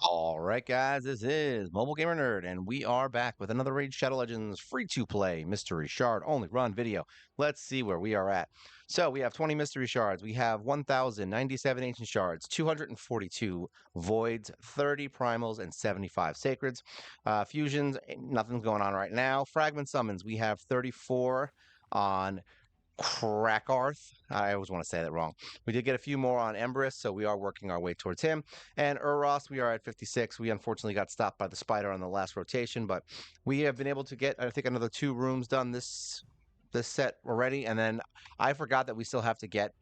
All right, guys, this is Mobile Gamer Nerd, and we are back with another Raid Shadow Legends free-to-play mystery shard only run video. Let's see where we are at. So we have 20 mystery shards, we have 1,097 ancient shards, 242 voids, 30 primals, and 75 sacreds. Fusions, nothing's going on right now. Fragment summons, we have 34 on Crackarth. I always want to say that wrong. We did get a few more on Embrys, so we are working our way towards him. And Uros, we are at 56. We unfortunately got stopped by the spider on the last rotation, but we have been able to get, I think, another 2 rooms done this set already. And then I forgot that we still have to get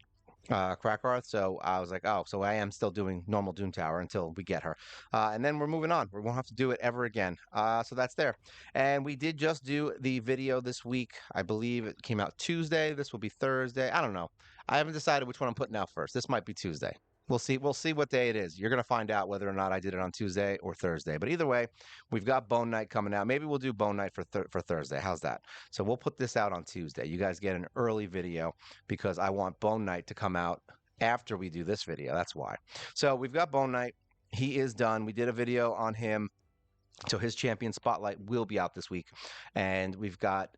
Crackarth. So I was like, oh, so I am still doing normal Doom Tower until we get her. And then we're moving on. We won't have to do it ever again. So that's there. And we did just do the video this week. I believe it came out Tuesday. This will be Thursday. I don't know. I haven't decided which one I'm putting out first. This might be Tuesday. We'll see. We'll see what day it is. You're gonna find out whether or not I did it on Tuesday or Thursday. But either way, we've got Bone Knight coming out. Maybe we'll do Bone Knight for Thursday. How's that? So we'll put this out on Tuesday. You guys get an early video because I want Bone Knight to come out after we do this video. That's why. So we've got Bone Knight. He is done. We did a video on him. So his champion spotlight will be out this week. And we've got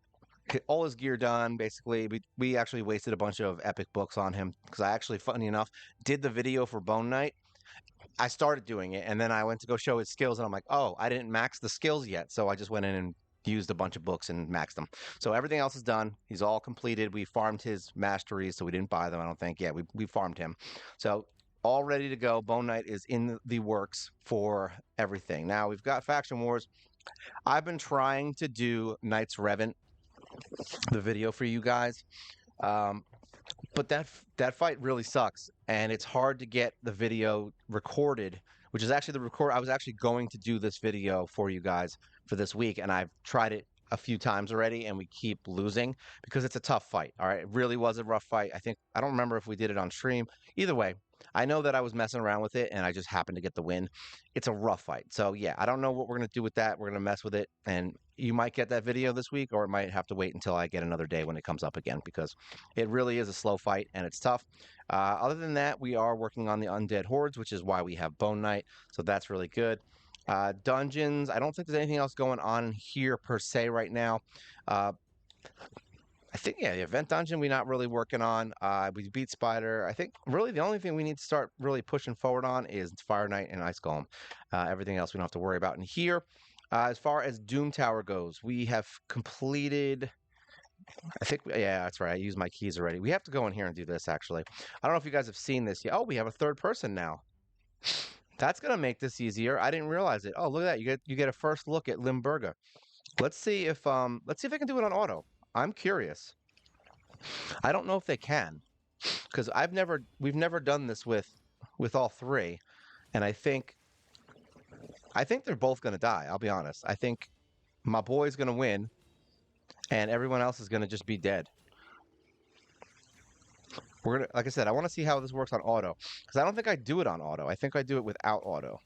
all his gear done. Basically, we actually wasted a bunch of epic books on him because I actually, funny enough, did the video for Bone Knight. I started doing it and then I went to go show his skills and I'm like, oh, I didn't max the skills yet. So I just went in and used a bunch of books and maxed them. So everything else is done. He's all completed. We farmed his masteries, so we didn't buy them, I don't think. Yeah, we farmed him. So all ready to go. Bone Knight is in the works for everything. Now we've got Faction Wars. I've been trying to do Knights Revenant, the video for you guys. But that fight really sucks, and it's hard to get the video recorded, which is actually the record. I was actually going to do this video for you guys for this week, and I've tried it a few times already, and we keep losing because it's a tough fight. All right, it really was a rough fight. I don't remember if we did it on stream. Either way, I know that I was messing around with it, and I just happened to get the win. It's a rough fight, so yeah, I don't know what we're gonna do with that. We're gonna mess with it, and you might get that video this week, or it might have to wait until I get another day when it comes up again because it really is a slow fight and it's tough. Other than that, we are working on the Undead Hordes, which is why we have Bone Knight, so that's really good. Dungeons, I don't think there's anything else going on here per se right now. I think, yeah, the event dungeon we're not really working on. We beat Spider. I think really the only thing we need to start really pushing forward on is Fire Knight and Ice Golem. Everything else we don't have to worry about in here. As far as Doom Tower goes, we have completed. I think, yeah, that's right. I used my keys already. We have to go in here and do this, actually. I don't know if you guys have seen this yet. Oh, we have a third person now. That's going to make this easier. I didn't realize it. Oh, look at that. You get a first look at Limburger. Let's see if I can do it on auto. I'm curious. I don't know if they can because we've never done this with all three, and I think they're both going to die. I'll be honest. I think my boy's going to win, and everyone else is going to just be dead. We're gonna, like I said, I want to see how this works on auto because I don't think I do it on auto. I think I do it without auto,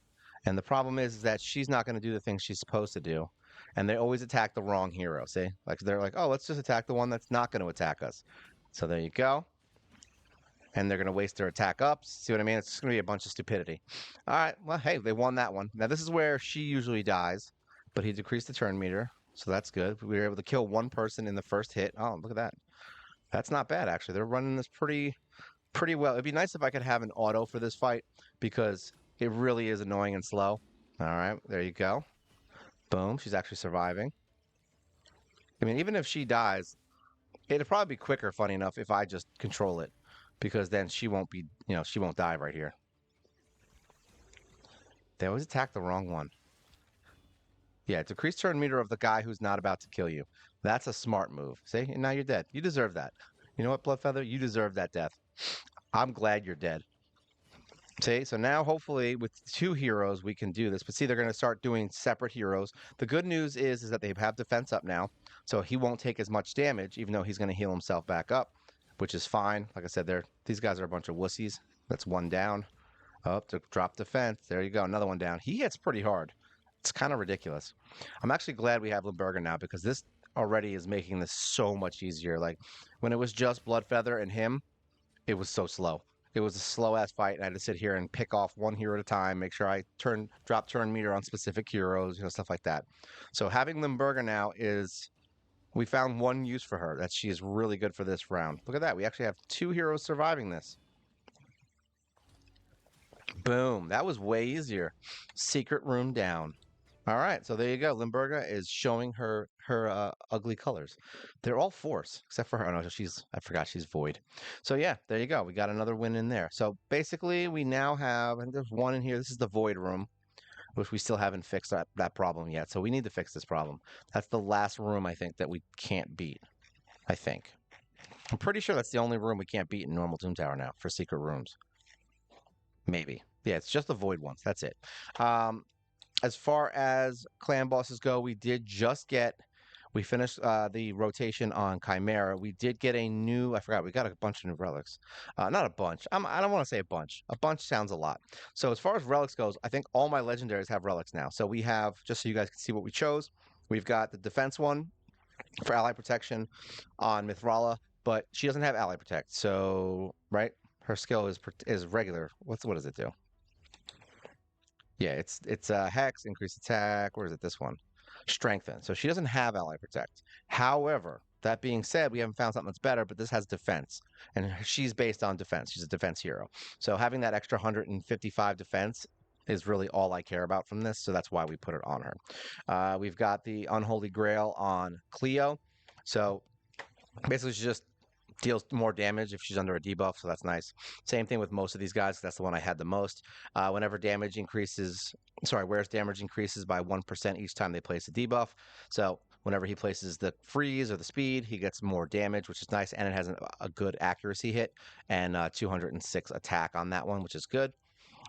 and the problem is that she's not going to do the things she's supposed to do. And they always attack the wrong hero, see? Like, they're like, oh, let's just attack the one that's not going to attack us. So there you go. And they're going to waste their attack ups. See what I mean? It's just going to be a bunch of stupidity. All right, well, hey, they won that one. Now, this is where she usually dies, but he decreased the turn meter, so that's good. We were able to kill one person in the first hit. Oh, look at that. That's not bad, actually. They're running this pretty well. It'd be nice if I could have an auto for this fight because it really is annoying and slow. All right, there you go. Boom, she's actually surviving. I mean, even if she dies, it'd probably be quicker, funny enough, if I just control it. Because then she won't be, she won't die right here. They always attack the wrong one. Yeah, decrease turn meter of the guy who's not about to kill you. That's a smart move. See, and now you're dead. You deserve that. You know what, Bloodfeather? You deserve that death. I'm glad you're dead. See, so now hopefully with 2 heroes we can do this. But see, they're going to start doing separate heroes. The good news is that they have defense up now, so he won't take as much damage, even though he's going to heal himself back up, which is fine. Like I said, these guys are a bunch of wussies. That's one down. Up to drop defense. There you go, another one down. He hits pretty hard. It's kind of ridiculous. I'm actually glad we have Limburger now because this already is making this so much easier. Like when it was just Bloodfeather and him, it was so slow. it was a slow ass fight, and I had to sit here and pick off one hero at a time, make sure I drop turn meter on specific heroes, stuff like that. So having Limburger now is we found one use for her that she is really good for this round. Look at that. We actually have two heroes surviving this. Boom. That was way easier. Secret room down. All right, so there you go. Limburga is showing her ugly colors. They're all force except for her. Oh no, she's I forgot she's void. So yeah, there you go. We got another win in there. So basically, we now have and there's one in here. This is the void room, which we still haven't fixed that problem yet. So we need to fix this problem. That's the last room I think that we can't beat. I think. I'm pretty sure that's the only room we can't beat in normal Doom Tower now for secret rooms. Maybe. Yeah, it's just the void ones. That's it. As far as clan bosses go, we finished the rotation on Chimera. We did get a new, I forgot, we got a bunch of new relics. Not a bunch. I don't want to say a bunch. A bunch sounds a lot. So as far as relics goes, I think all my legendaries have relics now. So we have, just so you guys can see what we chose, we've got the defense one for ally protection on Mithrala, but she doesn't have ally protect. So, right? Her skill is regular. What does it do? Yeah, it's hex, increase attack. Where is it? This one, strengthen. So she doesn't have ally protect. However, that being said, we haven't found something that's better. But this has defense, and she's based on defense. She's a defense hero. So having that extra 155 defense is really all I care about from this. So that's why we put it on her. We've got the Unholy Grail on Cleo. So basically, she just deals more damage if she's under a debuff, so that's nice. Same thing with most of these guys. That's the one I had the most. Whenever damage increases, whereas damage increases by 1% each time they place a debuff. So whenever he places the freeze or the speed, he gets more damage, which is nice, and it has a good accuracy hit and 206 attack on that one, which is good.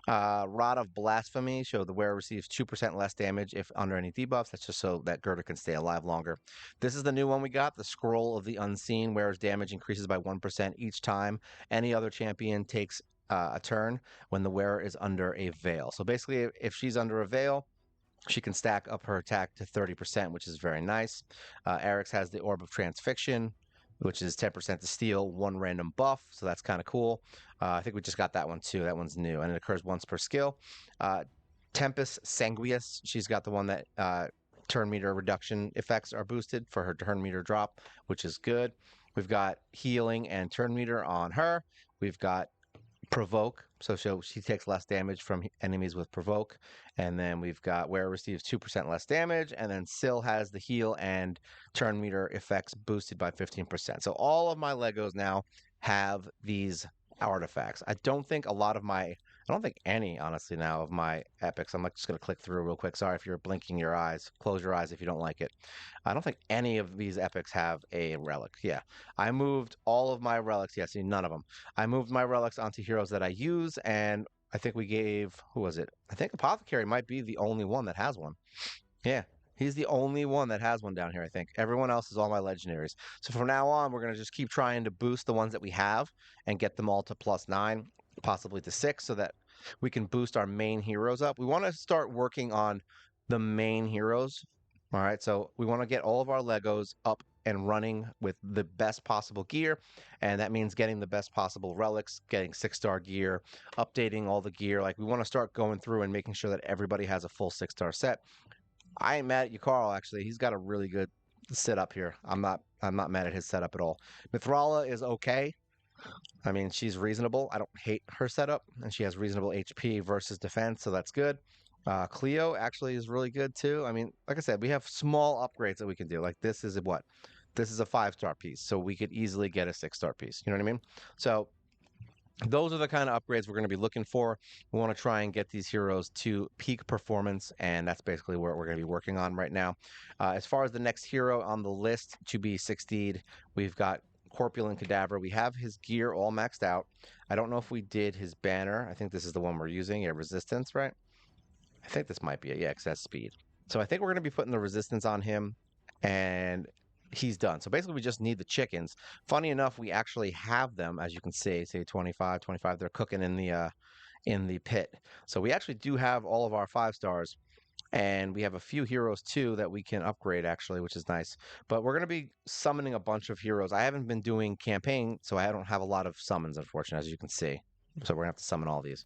Rod of Blasphemy, show the wearer receives 2% less damage if under any debuffs. That's just so that Gerda can stay alive longer. This is the new one we got, the Scroll of the Unseen, wearer's damage increases by 1% each time any other champion takes a turn when the wearer is under a veil. So basically, if she's under a veil, she can stack up her attack to 30%, which is very nice. Eric's has the Orb of Transfixion, which is 10% to steal, one random buff. So that's kind of cool. I think we just got that one too. That one's new, and it occurs once per skill. Tempest Sanguius, she's got the one that turn meter reduction effects are boosted for her turn meter drop, which is good. We've got healing and turn meter on her. We've got provoke, so she takes less damage from enemies with provoke. And then we've got where it receives 2% less damage, and then Syl has the heal and turn meter effects boosted by 15%. So all of my Legos now have these artifacts. I don't think any, honestly, now of my epics. I'm just going to click through real quick. Sorry if you're blinking your eyes. Close your eyes if you don't like it. I don't think any of these epics have a relic. Yeah, I moved all of my relics. Yeah, see, none of them. I moved my relics onto heroes that I use, and I think we gave, who was it? I think Apothecary might be the only one that has one. Yeah, he's the only one that has one down here, I think. Everyone else is all my legendaries. So from now on, we're going to just keep trying to boost the ones that we have and get them all to +9, possibly to 6, so that we can boost our main heroes up. We want to start working on the main heroes. All right, so we want to get all of our Legos up and running with the best possible gear, and that means getting the best possible relics, getting 6-star gear, updating all the gear. Like, we want to start going through and making sure that everybody has a full 6-star set. I ain't mad at you, Carl. Actually, he's got a really good setup here. I'm not mad at his setup at all. Mithrala is okay. I mean, she's reasonable. I don't hate her setup, and she has reasonable HP versus defense, so that's good. Cleo actually is really good too. I mean, like I said, we have small upgrades that we can do. Like this is what? This is a 5-star piece, so we could easily get a 6-star piece. You know what I mean? So those are the kind of upgrades we're going to be looking for. We want to try and get these heroes to peak performance, and that's basically what we're going to be working on right now. As far as the next hero on the list to be 60'd, we've got Corpulent Cadaver. We have his gear all maxed out. I don't know if we did his banner. I think this is the one we're using. Yeah, resistance, right? I think this might be it. Yeah, because that's speed. So I think we're going to be putting the resistance on him, and he's done. So basically, we just need the chickens. Funny enough, we actually have them, as you can see. Say 25, 25. They're cooking in the pit. So we actually do have all of our 5-stars. And we have a few heroes too that we can upgrade actually, which is nice. But we're going to be summoning a bunch of heroes. I haven't been doing campaign, so I don't have a lot of summons, unfortunately, as you can see. So we're gonna have to summon all these,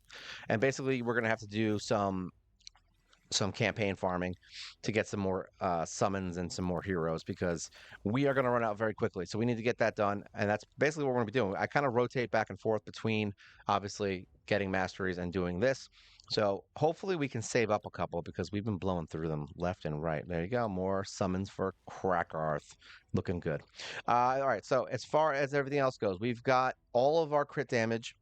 and basically we're gonna have to do some campaign farming to get some more summons and some more heroes because we are going to run out very quickly. So we need to get that done. And that's basically what we're going to be doing. I kind of rotate back and forth between obviously getting masteries and doing this. So hopefully we can save up a couple because we've been blowing through them left and right. There you go. More summons for Crackarth. Looking good. All right. So as far as everything else goes, we've got all of our crit damage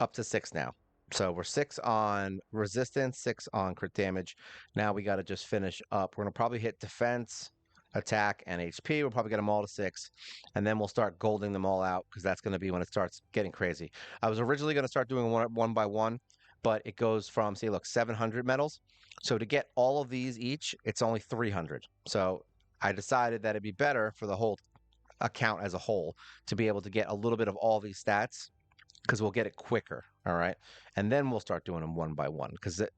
up to 6 now. So we're 6 on resistance, 6 on crit damage. Now we got to just finish up. We're going to probably hit defense, attack, and HP. We'll probably get them all to 6. And then we'll start golding them all out because that's going to be when it starts getting crazy. I was originally going to start doing one by one, but it goes from, see, look, 700 medals. So to get all of these each, it's only 300. So I decided that it'd be better for the whole account as a whole to be able to get a little bit of all these stats because we'll get it quicker. All right. And then we'll start doing them one by one because it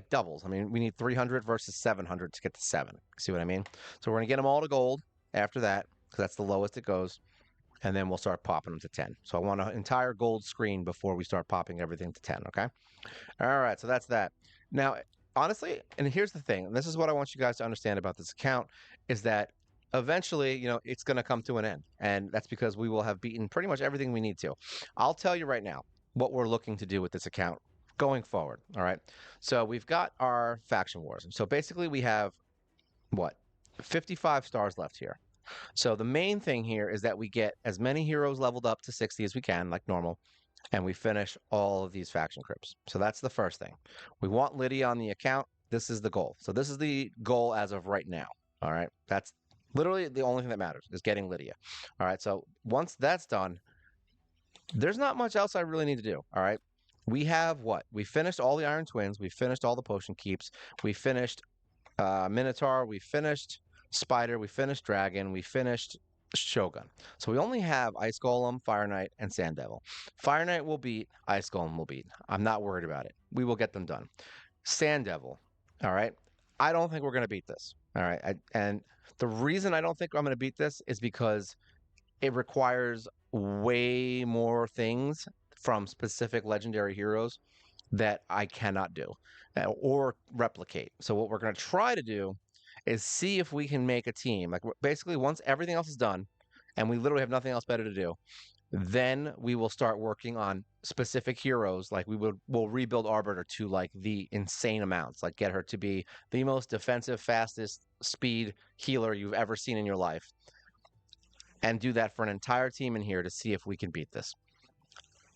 doubles. I mean, we need 300 versus 700 to get to 7. See what I mean? So we're going to get them all to gold after that because that's the lowest it goes. And then we'll start popping them to 10. So I want an entire gold screen before we start popping everything to 10. Okay. All right. So that's that. Now, honestly, and here's the thing, and this is what I want you guys to understand about this account is that eventually, it's going to come to an end. And that's because we will have beaten pretty much everything we need to. I'll tell you right now what we're looking to do with this account going forward. All right. So we've got our faction wars. So basically we have what? 55 stars left here. So the main thing here is that we get as many heroes leveled up to 60 as we can, like normal, and we finish all of these faction crypts. So that's the first thing. We want Lydia on the account. This is the goal. So this is the goal as of right now. All right. That's literally the only thing that matters is getting Lydia. All right. So once that's done, there's not much else I really need to do. All right. We have what? We finished all the Iron Twins. We finished all the potion keeps. We finished Minotaur. We finished Spider. We finished Dragon. We finished Shogun. So we only have Ice Golem, Fire Knight, and Sand Devil. Fire Knight will beat. Ice Golem will beat. I'm not worried about it. We will get them done. Sand Devil. All right. I don't think we're going to beat this. All right. And the reason I don't think I'm going to beat this is because it requires way more things from specific legendary heroes that I cannot do or replicate. So what we're going to try to do is see if we can make a team. Like basically once everything else is done and we literally have nothing else better to do, then we will start working on specific heroes. Like we'll rebuild Arbiter to like the insane amounts, like get her to be the most defensive, fastest speed healer you've ever seen in your life. And do that for an entire team in here to see if we can beat this.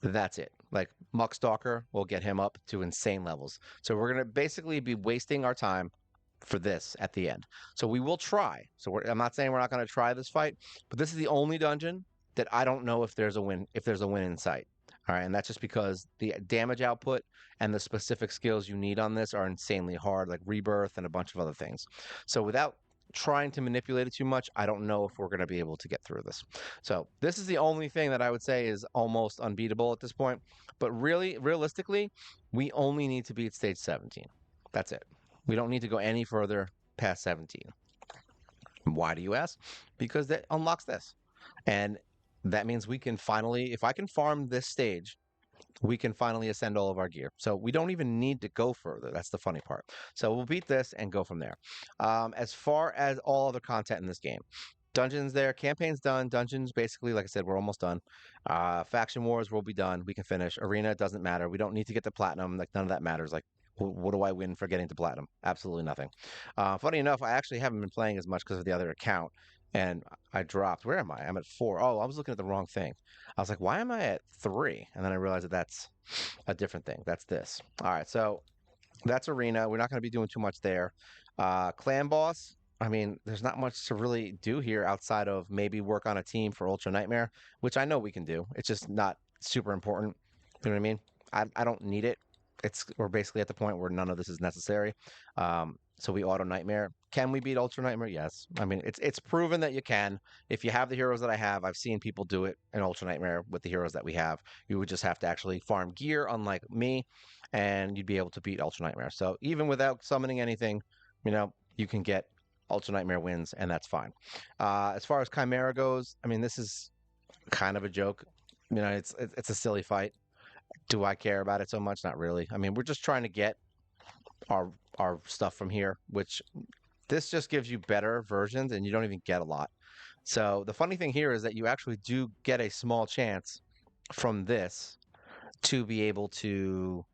That's it. Like Muckstalker, we'll get him up to insane levels. So we're going to basically be wasting our time for this at the end. So we will try. So I'm not saying we're not going to try this fight, but this is the only dungeon that I don't know if there's a win in sight. All right, and that's just because the damage output and the specific skills you need on this are insanely hard, like Rebirth and a bunch of other things. So without trying to manipulate it too much, I don't know if we're going to be able to get through this. So this is the only thing that I would say is almost unbeatable at this point. But really, realistically, we only need to beat stage 17. That's it. We don't need to go any further past 17. Why do you ask? Because that unlocks this. And that means we can finally, if I can farm this stage, we can finally ascend all of our gear. So we don't even need to go further. That's the funny part. So we'll beat this and go from there. As far as all other content in this game, dungeons there, campaign's done. Dungeons, basically, like I said, we're almost done. Faction wars will be done. We can finish. Arena doesn't matter. We don't need to get to platinum. Like none of that matters. Like what do I win for getting to platinum? Absolutely nothing. Funny enough, I actually haven't been playing as much because of the other account. And I dropped. Where am I? I'm at 4. Oh, I was looking at the wrong thing. I was like, why am I at 3? And then I realized that that's a different thing. That's this. All right, so that's Arena. We're not going to be doing too much there. Clan Boss, I mean, there's not much to really do here outside of maybe work on a team for Ultra Nightmare, which I know we can do. It's just not super important. You know what I mean? I don't need it. We're basically at the point where none of this is necessary. So we auto Nightmare. Can we beat Ultra Nightmare? Yes. I mean, it's proven that you can. If you have the heroes that I have, I've seen people do it in Ultra Nightmare with the heroes that we have. You would just have to actually farm gear, unlike me, and you'd be able to beat Ultra Nightmare. So even without summoning anything, you can get Ultra Nightmare wins, and that's fine. As far as Chimera goes, I mean, this is kind of a joke. It's a silly fight. Do I care about it so much? Not really. I mean, we're just trying to get our our stuff from here, which this just gives you better versions and you don't even get a lot. So the funny thing here is that you actually do get a small chance from this to be able to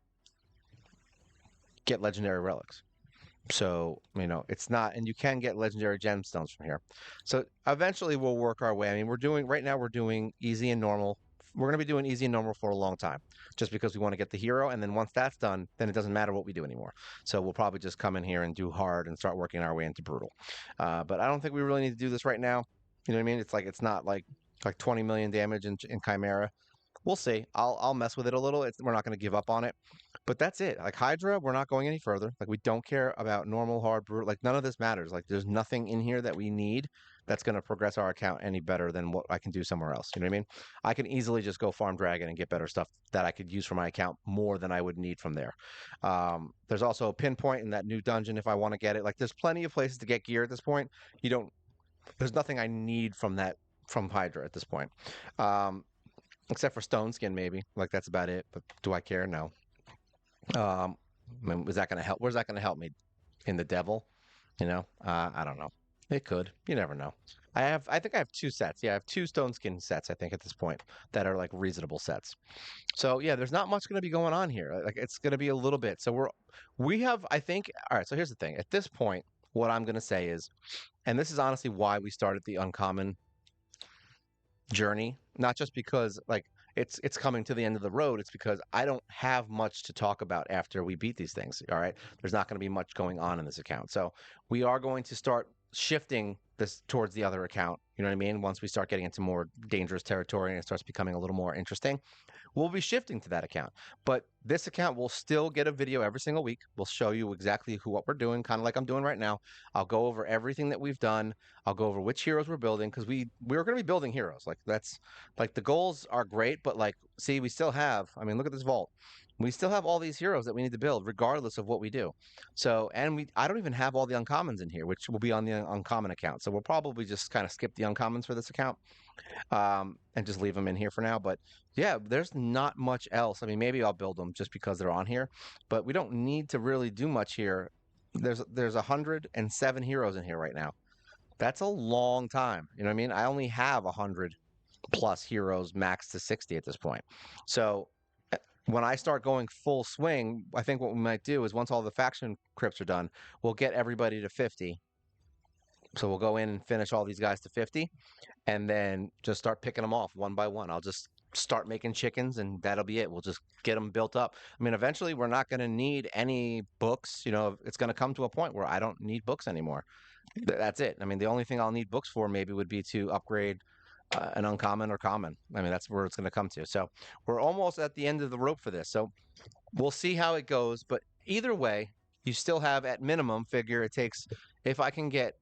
get legendary relics. So, it's not, and you can get legendary gemstones from here. So eventually we'll work our way. I mean, right now we're doing easy and normal. We're going to be doing easy and normal for a long time just because we want to get the hero. And then once that's done, then it doesn't matter what we do anymore. So we'll probably just come in here and do hard and start working our way into brutal. But I don't think we really need to do this right now. You know what I mean? It's not like 20 million damage in Chimera. We'll see. I'll mess with it a little. We're not going to give up on it. But that's it. Like Hydra, we're not going any further. Like we don't care about normal, hard, brutal. Like none of this matters. Like there's nothing in here that we need that's going to progress our account any better than what I can do somewhere else. You know what I mean? I can easily just go farm dragon and get better stuff that I could use for my account more than I would need from there. There's also a pinpoint in that new dungeon if I want to get it. Like there's plenty of places to get gear at this point. You don't. There's nothing I need from Hydra at this point. Um, Except for stone skin maybe. Like that's about it. But do I care? No. Um, I mean, was that going to help? Where's that going to help me in the devil? I don't know. It could. You never know. I think I have two sets. Yeah, I have two stone skin sets. I think at this point that are like reasonable sets. So yeah, there's not much going to be going on here. Like it's going to be a little bit. So we have. I think. All right. So here's the thing. At this point, what I'm going to say is, and this is honestly why we started the uncommon journey, not just because like it's coming to the end of the road. It's because I don't have much to talk about after we beat these things. All right, there's not going to be much going on in this account, so we are going to start shifting this towards the other account. You know what I mean? Once we start getting into more dangerous territory and it starts becoming a little more interesting, we'll be shifting to that account. But this account will still get a video every single week. We'll show you exactly what we're doing, kind of like I'm doing right now. I'll go over everything that we've done. I'll go over which heroes we're building because we're going to be building heroes. Like that's like the goals are great, but like see, we still have. I mean, look at this vault. We still have all these heroes that we need to build, regardless of what we do. So, and I don't even have all the uncommons in here, which will be on the uncommon account. So we'll probably just kind of skip the uncommons for this account and just leave them in here for now. But yeah, there's not much else. I mean, maybe I'll build them just because they're on here, but we don't need to really do much here. There's 107 heroes in here right now. That's a long time. You know what I mean? I only have 100 plus heroes max to 60 at this point. So when I start going full swing, I think what we might do is once all the faction crypts are done, we'll get everybody to 50. So we'll go in and finish all these guys to 50 and then just start picking them off one by one. I'll just start making chickens and that'll be it. We'll just get them built up. I mean, eventually we're not going to need any books. It's going to come to a point where I don't need books anymore. That's it. I mean, the only thing I'll need books for maybe would be to upgrade an uncommon or common. I mean, that's where it's going to come to. So we're almost at the end of the rope for this. So we'll see how it goes. But either way, you still have at minimum figure it takes, if I can get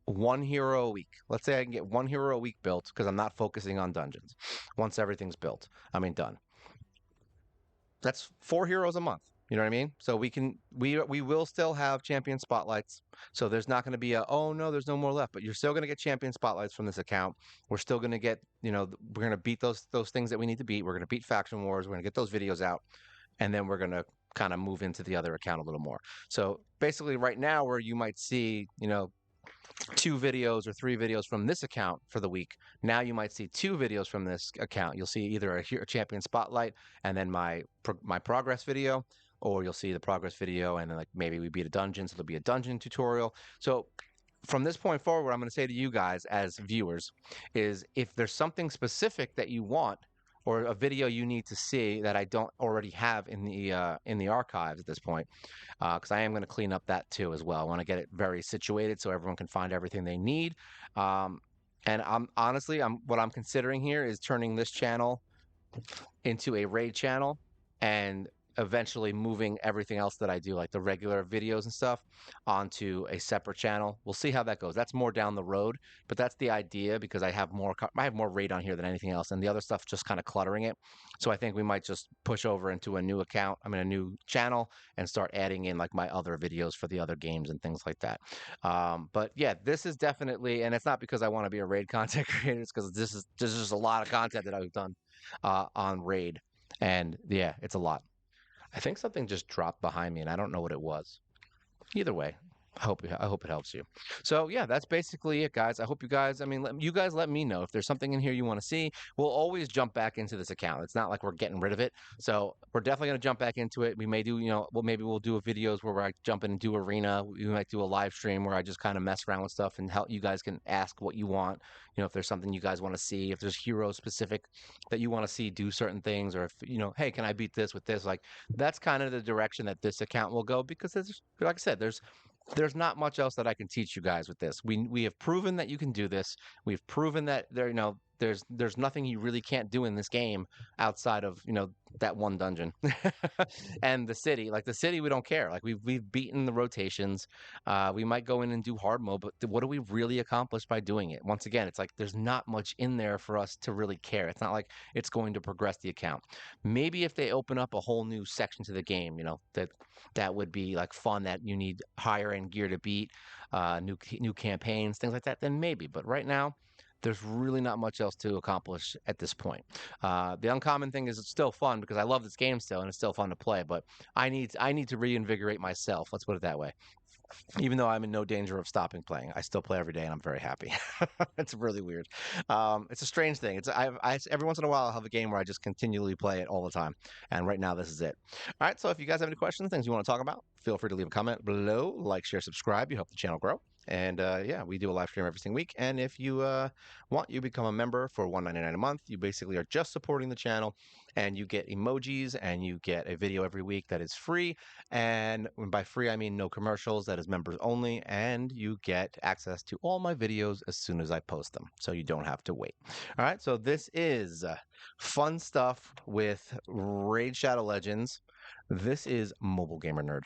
one hero a week. Let's say I can get one hero a week built because I'm not focusing on dungeons. Once everything's built, done. That's 4 heroes a month. You know what I mean? So we will still have champion spotlights. So there's not going to be oh no, there's no more left. But you're still going to get champion spotlights from this account. We're still going to get we're going to beat those things that we need to beat. We're going to beat faction wars. We're going to get those videos out, and then we're going to kind of move into the other account a little more. So basically, right now, where you might see 2 videos or 3 videos from this account for the week. Now you might see 2 videos from this account. You'll see either a champion spotlight and then my progress video, or you'll see the progress video and then like maybe we beat a dungeon, so there'll be a dungeon tutorial. So from this point forward, what I'm going to say to you guys as viewers is if there's something specific that you want or a video you need to see that I don't already have in the archives at this point, because I am going to clean up that too as well. I want to get it very situated so everyone can find everything they need. And I'm honestly, what I'm considering here is turning this channel into a raid channel and eventually moving everything else that I do, like the regular videos and stuff, onto a separate channel. We'll see how that goes. That's more down the road, but that's the idea because I have more raid on here than anything else, and the other stuff just kind of cluttering it. So I think we might just push over into a new account, a new channel, and start adding in like my other videos for the other games and things like that. But yeah, this is definitely, and it's not because I want to be a raid content creator, it's because this is just a lot of content that I've done on raid. And yeah, it's a lot. I think something just dropped behind me, and I don't know what it was. Either way, I hope it helps you. So yeah, that's basically it, guys. I hope you guys. I mean, you guys let me know if there's something in here you want to see. We'll always jump back into this account. It's not like we're getting rid of it. So we're definitely gonna jump back into it. We may do, well, maybe we'll do a videos where I jump in and do arena. We might do a live stream where I just kind of mess around with stuff and help you guys can ask what you want. If there's something you guys want to see, if there's hero specific that you want to see do certain things, or if hey, can I beat this with this? Like that's kind of the direction that this account will go because like I said, there's not much else that I can teach you guys with this. We have proven that you can do this. We've proven that there's nothing you really can't do in this game outside of that one dungeon and the city. Like the city, we don't care. Like we've beaten the rotations. We might go in and do hard mode, but what do we really accomplish by doing it? Once again, it's like there's not much in there for us to really care. It's not like it's going to progress the account. Maybe if they open up a whole new section to the game, that would be like fun, that you need higher end gear to beat, new campaigns, things like that, then maybe. But right now, there's really not much else to accomplish at this point. The uncommon thing is it's still fun because I love this game still, and it's still fun to play. But I need to reinvigorate myself. Let's put it that way. Even though I'm in no danger of stopping playing, I still play every day, and I'm very happy. It's really weird. It's a strange thing. Every once in a while I'll have a game where I just continually play it all the time, and right now this is it. All right. So if you guys have any questions, things you want to talk about, feel free to leave a comment below. Like, share, subscribe. You help the channel grow. And yeah, we do a live stream every single week. And if you want, you become a member for $1.99 a month. You basically are just supporting the channel, and you get emojis, and you get a video every week that is free. And by free, I mean no commercials. That is members only. And you get access to all my videos as soon as I post them. So you don't have to wait. All right. So this is fun stuff with Raid Shadow Legends. This is Mobile Gamer Nerd.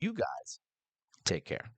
You guys take care.